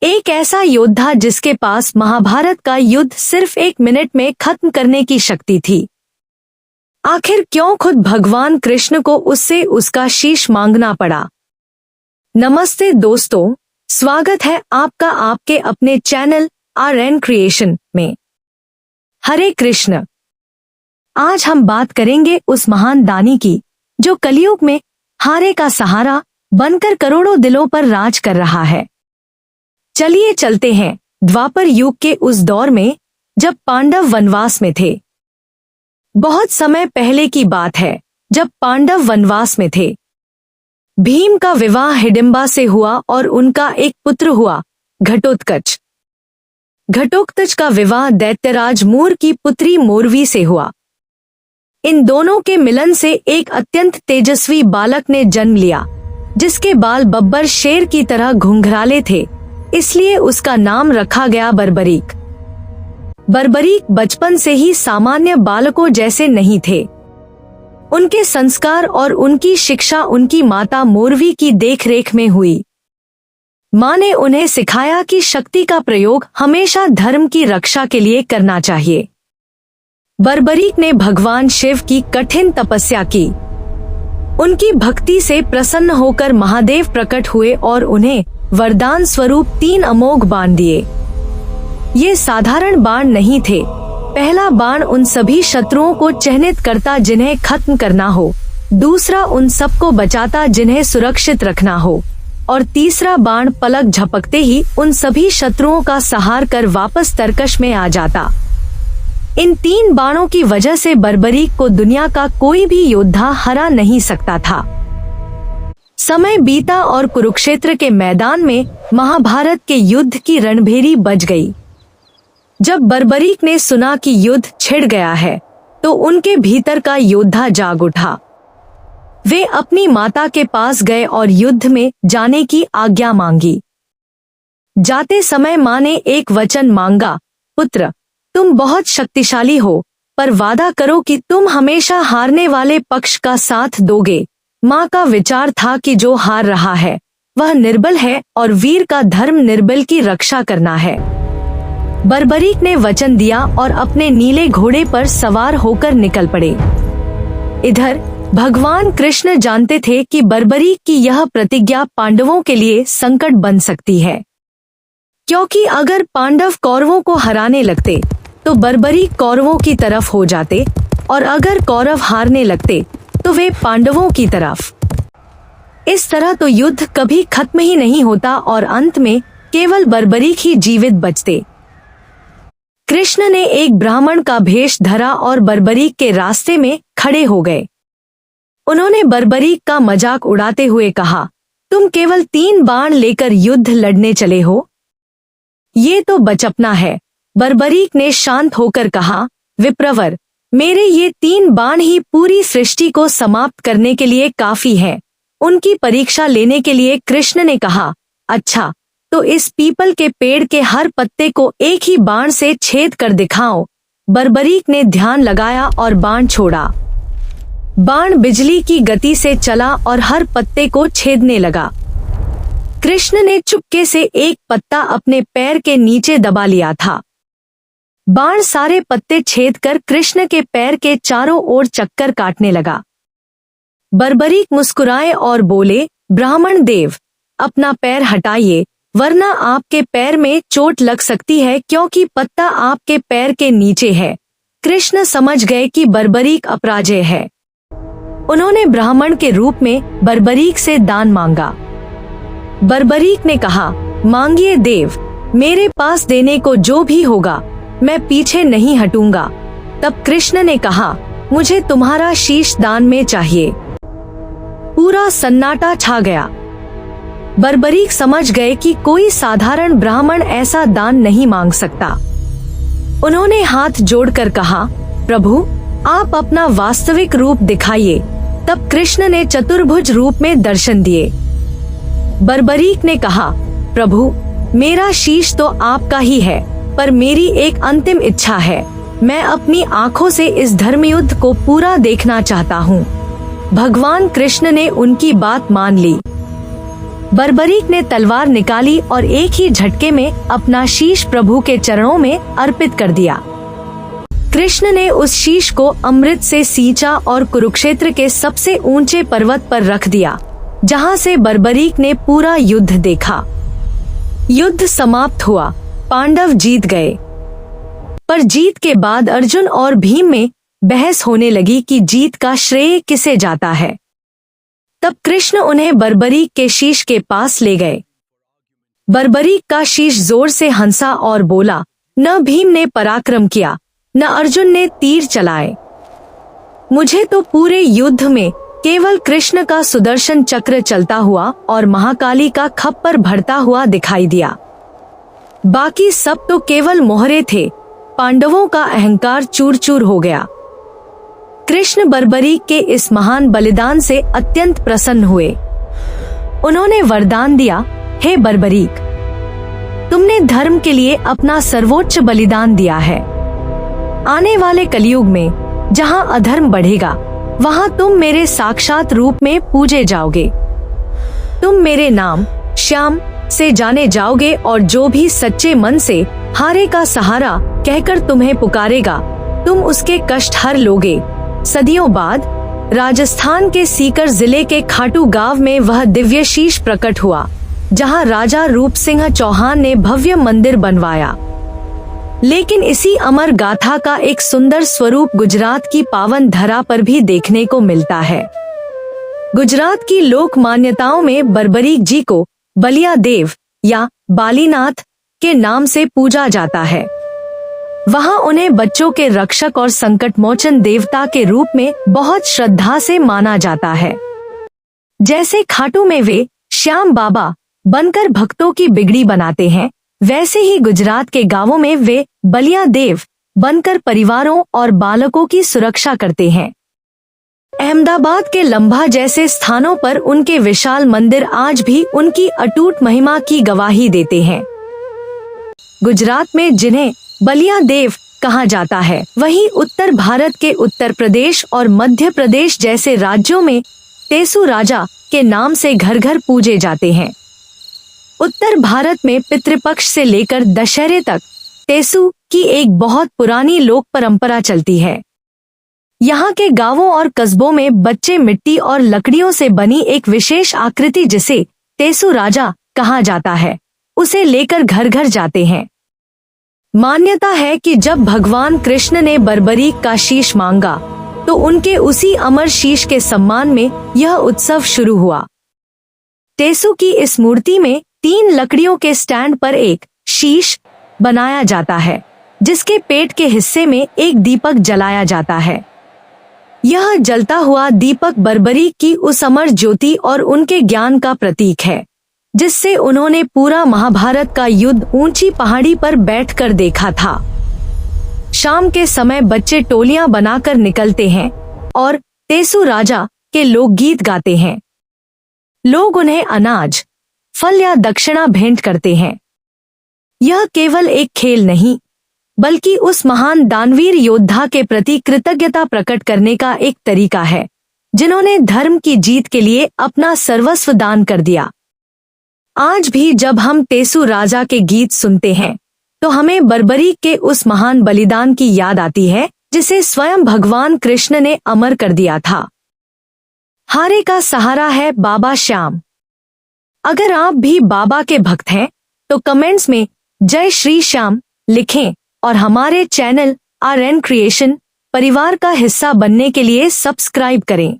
एक ऐसा योद्धा जिसके पास महाभारत का युद्ध सिर्फ 1 मिनट में खत्म करने की शक्ति थी। आखिर क्यों खुद भगवान कृष्ण को उससे उसका शीश मांगना पड़ा? नमस्ते दोस्तों, स्वागत है आपका आपके अपने चैनल RN क्रिएशन में। हरे कृष्ण। आज हम बात करेंगे उस महान दानी की जो कलयुग में हारे का सहारा बनकर करोड़ों दिलों पर राज कर रहा है। चलिए चलते हैं द्वापर युग के उस दौर में जब पांडव वनवास में थे। बहुत समय पहले की बात है जब पांडव वनवास में थे। भीम का विवाह हिडिंबा से हुआ और उनका एक पुत्र हुआ घटोत्कच। घटोत्कच का विवाह दैत्यराज मूर की पुत्री मोरवी से हुआ। इन दोनों के मिलन से एक अत्यंत तेजस्वी बालक ने जन्म लिया जिसके बाल बब्बर शेर की तरह घुंघराले थे, इसलिए उसका नाम रखा गया बर्बरीक। बर्बरीक बचपन से ही सामान्य बालकों जैसे नहीं थे। उनके संस्कार और उनकी शिक्षा उनकी माता मोरवी की देखरेख में हुई। माँ ने उन्हें सिखाया कि शक्ति का प्रयोग हमेशा धर्म की रक्षा के लिए करना चाहिए। बर्बरीक ने भगवान शिव की कठिन तपस्या की। उनकी भक्ति से प्रसन्न होकर महादेव प्रकट हुए और उन्हें वरदान स्वरूप 3 अमोघ बाण दिए। ये साधारण बाण नहीं थे। पहला बाण उन सभी शत्रुओं को चिन्हित करता जिन्हें खत्म करना हो, दूसरा उन सबको बचाता जिन्हें सुरक्षित रखना हो, और तीसरा बाण पलक झपकते ही उन सभी शत्रुओं का संहार कर वापस तरकश में आ जाता। इन 3 बाणों की वजह से बर्बरीक को दुनिया का कोई भी योद्धा हरा नहीं सकता था। समय बीता और कुरुक्षेत्र के मैदान में महाभारत के युद्ध की रणभेरी बज गई। जब बर्बरीक ने सुना कि युद्ध छिड़ गया है तो उनके भीतर का योद्धा जाग उठा। वे अपनी माता के पास गए और युद्ध में जाने की आज्ञा मांगी। जाते समय माँ ने एक वचन मांगा, पुत्र, तुम बहुत शक्तिशाली हो, पर वादा करो कि तुम हमेशा हारने वाले पक्ष का साथ दोगे। माँ का विचार था कि जो हार रहा है वह निर्बल है और वीर का धर्म निर्बल की रक्षा करना है। बर्बरीक ने वचन दिया और अपने नीले घोड़े पर सवार होकर निकल पड़े। इधर भगवान कृष्ण जानते थे कि बर्बरीक की यह प्रतिज्ञा पांडवों के लिए संकट बन सकती है, क्योंकि अगर पांडव कौरवों को हराने लगते तो बर्बरीक कौरवों की तरफ हो जाते, और अगर कौरव हारने लगते तो वे पांडवों की तरफ। इस तरह तो युद्ध कभी खत्म ही नहीं होता और अंत में केवल बर्बरीक ही जीवित बचते। कृष्ण ने एक ब्राह्मण का भेष धरा और बर्बरीक के रास्ते में खड़े हो गए। उन्होंने बर्बरीक का मजाक उड़ाते हुए कहा, तुम केवल 3 बाण लेकर युद्ध लड़ने चले हो? ये तो बचपना है। बर्बरीक ने शांत होकर कहा, विप्रवर, मेरे ये 3 बाण ही पूरी सृष्टि को समाप्त करने के लिए काफी है। उनकी परीक्षा लेने के लिए कृष्ण ने कहा, अच्छा, तो इस पीपल के पेड़ के हर पत्ते को एक ही बाण से छेद कर दिखाओ। बर्बरीक ने ध्यान लगाया और बाण छोड़ा। बाण बिजली की गति से चला और हर पत्ते को छेदने लगा। कृष्ण ने चुपके से एक पत्ता अपने पैर के नीचे दबा लिया था। बाण सारे पत्ते छेद कर कृष्ण के पैर के चारों ओर चक्कर काटने लगा। बर्बरीक मुस्कुराए और बोले, ब्राह्मण देव, अपना पैर हटाइए, वरना आपके पैर में चोट लग सकती है, क्योंकि पत्ता आपके पैर के नीचे है। कृष्ण समझ गए कि बर्बरीक अपराजय है। उन्होंने ब्राह्मण के रूप में बर्बरीक से दान मांगा। बर्बरीक ने कहा, मांगिए देव, मेरे पास देने को जो भी होगा मैं पीछे नहीं हटूंगा। तब कृष्ण ने कहा, मुझे तुम्हारा शीश दान में चाहिए। पूरा सन्नाटा छा गया। बर्बरीक समझ गए कि कोई साधारण ब्राह्मण ऐसा दान नहीं मांग सकता। उन्होंने हाथ जोड़कर कहा, प्रभु, आप अपना वास्तविक रूप दिखाइए। तब कृष्ण ने चतुर्भुज रूप में दर्शन दिए। बर्बरीक ने कहा, प्रभु, मेरा शीश तो आपका ही है, पर मेरी एक अंतिम इच्छा है। मैं अपनी आंखों से इस धर्मयुद्ध को पूरा देखना चाहता हूँ। भगवान कृष्ण ने उनकी बात मान ली। बर्बरीक ने तलवार निकाली और एक ही झटके में अपना शीश प्रभु के चरणों में अर्पित कर दिया। कृष्ण ने उस शीश को अमृत से सींचा और कुरुक्षेत्र के सबसे ऊंचे पर्वत पर रख दिया, जहां से बर्बरीक ने पूरा युद्ध देखा। युद्ध समाप्त हुआ, पांडव जीत गए। पर जीत के बाद अर्जुन और भीम में बहस होने लगी कि जीत का श्रेय किसे जाता है। तब कृष्ण उन्हें बर्बरीक के शीश के पास ले गए। बर्बरीक का शीश जोर से हंसा और बोला, न भीम ने पराक्रम किया, न अर्जुन ने तीर चलाए। मुझे तो पूरे युद्ध में केवल कृष्ण का सुदर्शन चक्र चलता हुआ और महाकाली का खप्पर भरता हुआ दिखाई दिया। बाकी सब तो केवल मोहरे थे। पांडवों का अहंकार चूर चूर हो गया। कृष्ण बर्बरीक के इस महान बलिदान से अत्यंत प्रसन्न हुए। उन्होंने वरदान दिया, हे बर्बरीक, तुमने धर्म के लिए अपना सर्वोच्च बलिदान दिया है। आने वाले कलयुग में जहां अधर्म बढ़ेगा, वहां तुम मेरे साक्षात रूप में पूजे जाओगे। तुम मेरे नाम श्याम से जाने जाओगे और जो भी सच्चे मन से हारे का सहारा कहकर तुम्हें पुकारेगा, तुम उसके कष्ट हर लोगे। सदियों बाद राजस्थान के सीकर जिले के खाटू गांव में वह दिव्य शीश प्रकट हुआ, जहां राजा रूप सिंह चौहान ने भव्य मंदिर बनवाया। लेकिन इसी अमर गाथा का एक सुंदर स्वरूप गुजरात की पावन धरा पर भी देखने को मिलता है। गुजरात की लोक मान्यताओं में बर्बरीक जी को बलिया देव या बालीनाथ के नाम से पूजा जाता है। वहां उन्हें बच्चों के रक्षक और संकट मोचन देवता के रूप में बहुत श्रद्धा से माना जाता है। जैसे खाटू में वे श्याम बाबा बनकर भक्तों की बिगड़ी बनाते हैं, वैसे ही गुजरात के गांवों में वे बलिया देव बनकर परिवारों और बालकों की सुरक्षा करते हैं। अहमदाबाद के लंबा जैसे स्थानों पर उनके विशाल मंदिर आज भी उनकी अटूट महिमा की गवाही देते हैं। गुजरात में जिन्हें बलिया देव कहा जाता है, वहीं उत्तर भारत के उत्तर प्रदेश और मध्य प्रदेश जैसे राज्यों में तेसु राजा के नाम से घर घर पूजे जाते हैं। उत्तर भारत में पितृपक्ष से लेकर दशहरे तक तेसु की एक बहुत पुरानी लोक परंपरा चलती है। यहाँ के गांवों और कस्बों में बच्चे मिट्टी और लकड़ियों से बनी एक विशेष आकृति, जिसे तेसु राजा कहा जाता है, उसे लेकर घर घर जाते हैं। मान्यता है कि जब भगवान कृष्ण ने बर्बरीक का शीश मांगा, तो उनके उसी अमर शीश के सम्मान में यह उत्सव शुरू हुआ। तेसु की इस मूर्ति में 3 लकड़ियों के स्टैंड पर एक शीश बनाया जाता है, जिसके पेट के हिस्से में एक दीपक जलाया जाता है। यह जलता हुआ दीपक बर्बरीक की उस अमर ज्योति और उनके ज्ञान का प्रतीक है, जिससे उन्होंने पूरा महाभारत का युद्ध ऊंची पहाड़ी पर बैठकर देखा था। शाम के समय बच्चे टोलियां बनाकर निकलते हैं और तेसु राजा के लोकगीत गाते हैं। लोग उन्हें अनाज, फल या दक्षिणा भेंट करते हैं। यह केवल एक खेल नहीं, बल्कि उस महान दानवीर योद्धा के प्रति कृतज्ञता प्रकट करने का एक तरीका है, जिन्होंने धर्म की जीत के लिए अपना सर्वस्व दान कर दिया। आज भी जब हम तेसु राजा के गीत सुनते हैं, तो हमें बर्बरीक के उस महान बलिदान की याद आती है, जिसे स्वयं भगवान कृष्ण ने अमर कर दिया था। हारे का सहारा है बाबा श्याम। अगर आप भी बाबा के भक्त हैं, तो कमेंट्स में जय श्री श्याम लिखें और हमारे चैनल RN क्रिएशन परिवार का हिस्सा बनने के लिए सब्सक्राइब करें।